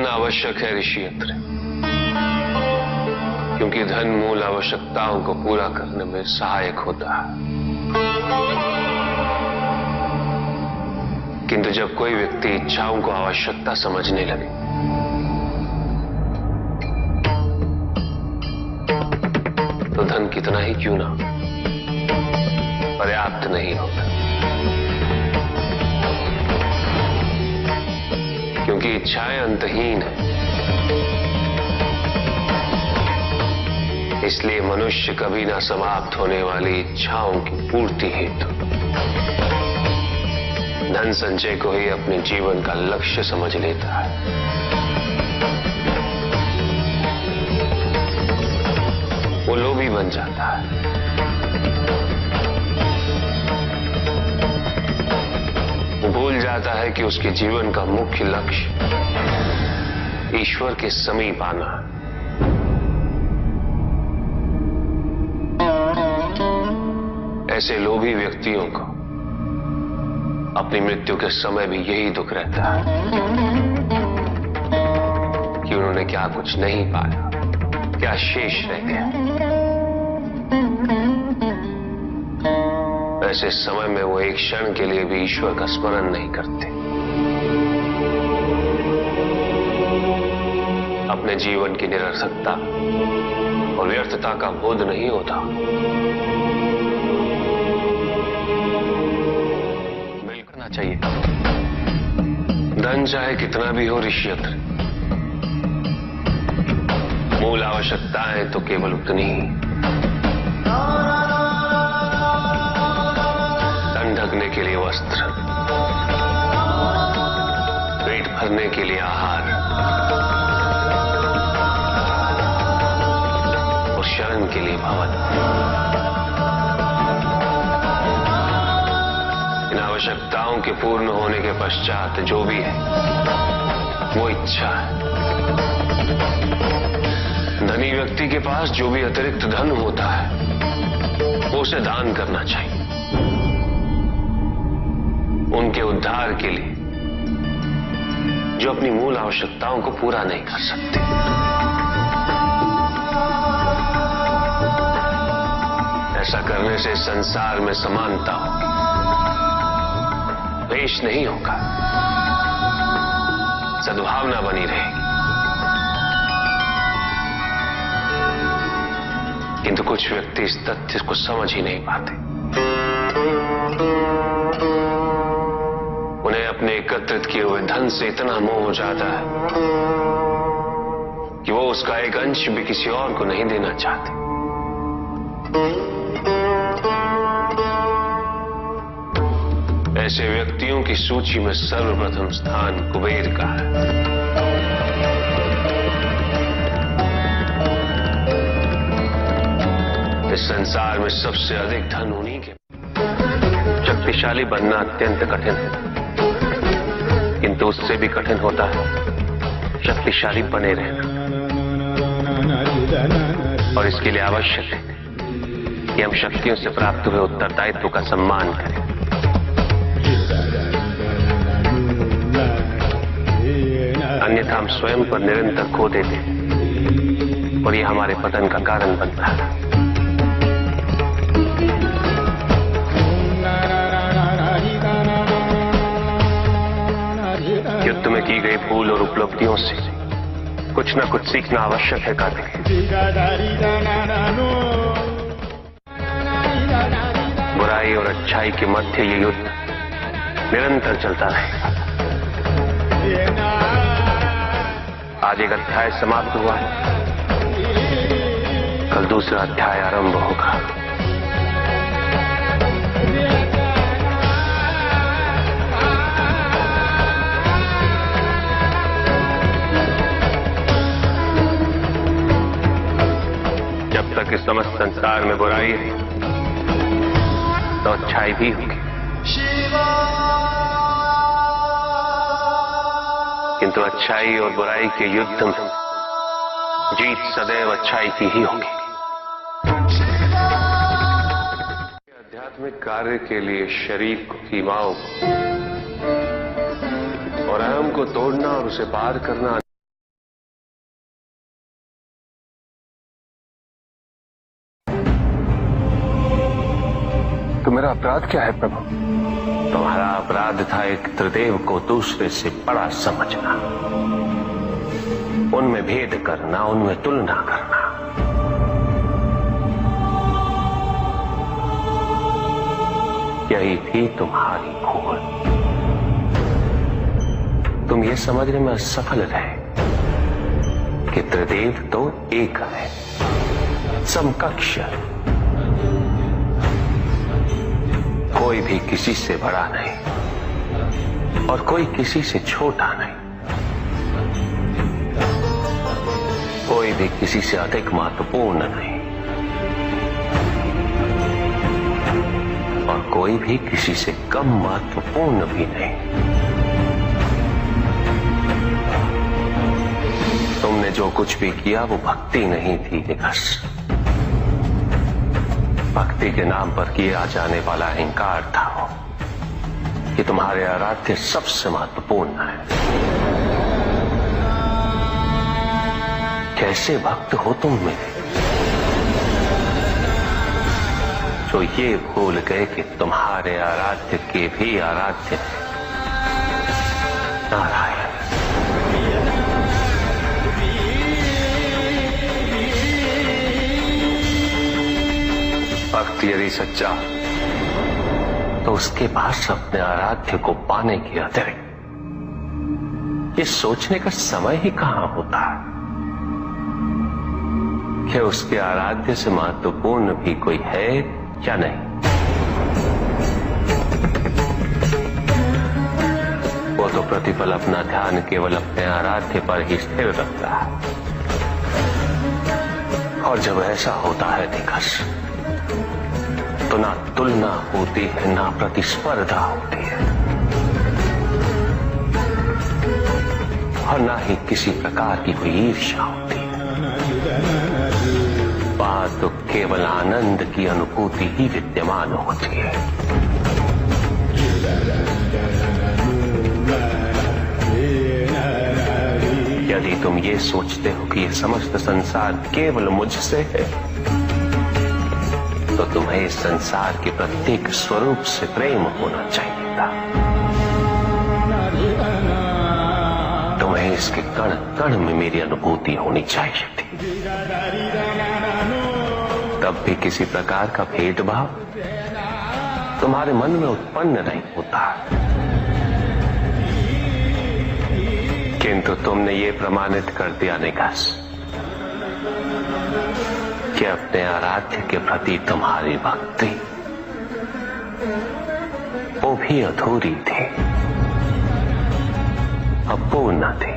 धन आवश्यक है ऋषियत्र, क्योंकि धन मूल आवश्यकताओं को पूरा करने में सहायक होता है। किंतु जब कोई व्यक्ति इच्छाओं को आवश्यकता समझने लगे तो धन कितना ही क्यों ना पर्याप्त नहीं होता, क्योंकि इच्छाएं अंतहीन है। इसलिए मनुष्य कभी ना समाप्त होने वाली इच्छाओं की पूर्ति हेतु धन संचय को ही अपने जीवन का लक्ष्य समझ लेता है। वो लोभी बन जाता है। वो भूल जाता है कि उसके जीवन का मुख्य लक्ष्य ईश्वर के समीप आना है। ऐसे लोभी व्यक्तियों को अपनी मृत्यु के समय भी यही दुख रहता है कि उन्होंने क्या कुछ नहीं पाया, क्या शेष रह गया। ऐसे समय में वो एक क्षण के लिए भी ईश्वर का स्मरण नहीं करते, अपने जीवन की निरर्थकता और व्यर्थता का बोध नहीं होता। करना चाहिए। धन चाहे कितना भी हो ऋषियत्र, मूल आवश्यकताएं तो केवल उतनी ही। तन ढकने के लिए वस्त्र, पेट भरने के लिए आहार और शरण के लिए भवन। इन आवश्यकताओं के पूर्ण होने के पश्चात जो भी है वो इच्छा है। धनी व्यक्ति के पास जो भी अतिरिक्त धन होता है वो उसे दान करना चाहिए, उनके उद्धार के लिए जो अपनी मूल आवश्यकताओं को पूरा नहीं कर सकते। ऐसा करने से संसार में समानता होगी, द्वेष नहीं होगा, सद्भावना बनी रहेगी। किंतु कुछ व्यक्ति इस तथ्य को समझ ही नहीं पाते। उन्हें अपने एकत्रित किए हुए धन से इतना मोह हो जाता है कि वो उसका एक अंश भी किसी और को नहीं देना चाहते। ऐसे व्यक्तियों की सूची में सर्वप्रथम स्थान कुबेर का है। इस संसार में सबसे अधिक धन उन्हीं के। शक्तिशाली बनना अत्यंत कठिन है, किंतु उससे भी कठिन होता है शक्तिशाली बने रहना। और इसके लिए आवश्यक है कि हम शक्तियों से प्राप्त हुए उत्तरदायित्व का सम्मान करें, अन्यथा हम स्वयं पर निरंतर खो देते हैं और ये हमारे पतन का कारण बनता है। युद्ध में की गई भूल और उपलब्धियों से कुछ न कुछ सीखना आवश्यक है कार्तिक। बुराई और अच्छाई के मध्य ये युद्ध निरंतर चलता रहेगा। आज एक अध्याय समाप्त हुआ है, कल दूसरा अध्याय आरंभ होगा। जब तक इस समस्त संसार में बुराई है तो अच्छाई भी होगी, किंतु अच्छाई और बुराई के युद्ध में जीत सदैव अच्छाई की ही होगी। आध्यात्मिक कार्य के लिए शरीर को, सीमाओं को और अहम को तोड़ना और उसे पार करना मेरा अपराध क्या है प्रभु? तुम्हारा अपराध था एक त्रिदेव को दूसरे से बड़ा समझना, उनमें भेद करना, उनमें तुलना करना। यही थी तुम्हारी भूल। तुम ये समझने में असफल रहे कि त्रिदेव तो एक है, समकक्ष है, कोई भी किसी से बड़ा नहीं और कोई किसी से छोटा नहीं, कोई भी किसी से अधिक महत्वपूर्ण नहीं और कोई भी किसी से कम महत्वपूर्ण भी नहीं। तुमने जो कुछ भी किया वो भक्ति नहीं थी निकस। भक्ति के नाम पर किया जाने वाला अहंकार था वो कि तुम्हारे आराध्य सबसे महत्वपूर्ण है। कैसे भक्त हो तुम मेरे, जो ये भूल गए कि तुम्हारे आराध्य के भी आराध्य नारायण। भक्त यदि सच्चा तो उसके पास अपने आराध्य को पाने के अतिरिक्त ये सोचने का समय ही कहां होता है कि उसके आराध्य से महत्वपूर्ण भी कोई है या नहीं। वो तो प्रतिपल अपना ध्यान केवल अपने आराध्य पर ही स्थिर रखता है और जब ऐसा होता है निकस तो ना तुलना होती है, ना प्रतिस्पर्धा होती है और ना ही किसी प्रकार की कोई ईर्ष्या होती है। वहां तो केवल आनंद की अनुभूति ही विद्यमान होती है। यदि तुम ये सोचते हो कि ये समस्त संसार केवल मुझसे है तो तुम्हें इस संसार के प्रत्येक स्वरूप से प्रेम होना चाहिए था। तुम्हें इसके कण कण में मेरी अनुभूति होनी चाहिए थी। तब भी किसी प्रकार का भेदभाव तुम्हारे मन में उत्पन्न नहीं होता, किंतु तुमने ये प्रमाणित कर दिया निकास कि अपने आराध्य के प्रति तुम्हारी भक्ति वो भी अधूरी थी, अपूर्ण थी।